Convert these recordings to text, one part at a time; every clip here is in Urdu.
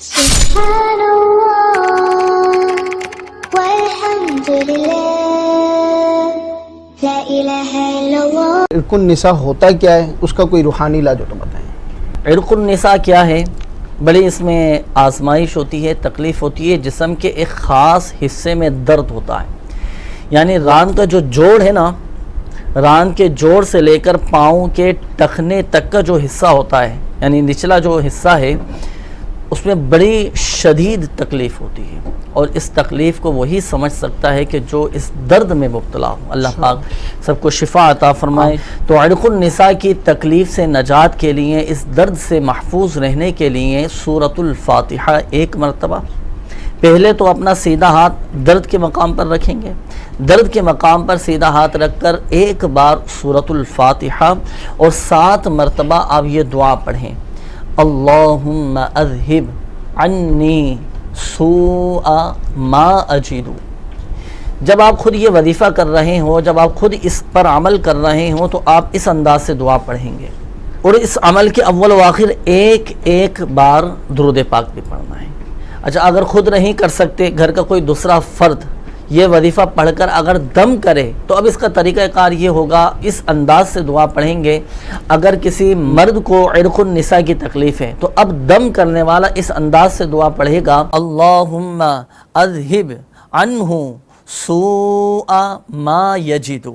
سبحان اللہ والحمد للہ لا الہ الا اللہ۔ عرق النساء ہوتا کیا ہے، اس کا کوئی روحانی علاج ہو تو بتائیں۔ عرق النساء کیا ہے؟ بڑی اس میں آزمائش ہوتی ہے، تکلیف ہوتی ہے، جسم کے ایک خاص حصے میں درد ہوتا ہے، یعنی ران کا جو جوڑ ہے نا، ران کے جوڑ سے لے کر پاؤں کے ٹخنے تک کا جو حصہ ہوتا ہے، یعنی نچلا جو حصہ ہے، اس میں بڑی شدید تکلیف ہوتی ہے، اور اس تکلیف کو وہی سمجھ سکتا ہے کہ جو اس درد میں مبتلا ہو۔ اللہ پاک سب کو شفا عطا فرمائے۔ تو عرق النساء کی تکلیف سے نجات کے لیے، اس درد سے محفوظ رہنے کے لیے سورۃ الفاتحہ ایک مرتبہ، پہلے تو اپنا سیدھا ہاتھ درد کے مقام پر رکھیں گے، درد کے مقام پر سیدھا ہاتھ رکھ کر ایک بار سورۃ الفاتحہ اور 7 مرتبہ آپ یہ دعا پڑھیں، اللہم اذہب عنی سوء ما اجد۔ جب آپ خود یہ وظیفہ کر رہے ہوں، جب آپ خود اس پر عمل کر رہے ہوں، تو آپ اس انداز سے دعا پڑھیں گے، اور اس عمل کے اول و آخر ایک بار درود پاک بھی پڑھنا ہے۔ اچھا، اگر خود نہیں کر سکتے، گھر کا کوئی دوسرا فرد یہ وظیفہ پڑھ کر اگر دم کرے، تو اب اس کا طریقہ کار یہ ہوگا، اس انداز سے دعا پڑھیں گے۔ اگر کسی مرد کو عرق النساء کی تکلیف ہے، تو اب دم کرنے والا اس انداز سے دعا پڑھے گا، اللہم اذہب عنہ سوء ما یجد۔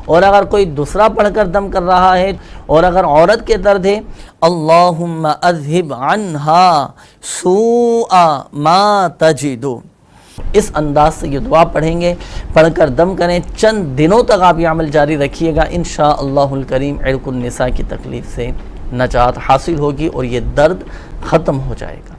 اور اگر کوئی دوسرا پڑھ کر دم کر رہا ہے، اور اگر عورت کے درد ہے، اللہم اذہب عنہا سوء ما تجد۔ اس انداز سے یہ دعا پڑھیں گے، پڑھ کر دم کریں، چند دنوں تک آپ یہ عمل جاری رکھیے گا، انشاءاللہ الکریم عرق النساء کی تکلیف سے نجات حاصل ہوگی اور یہ درد ختم ہو جائے گا۔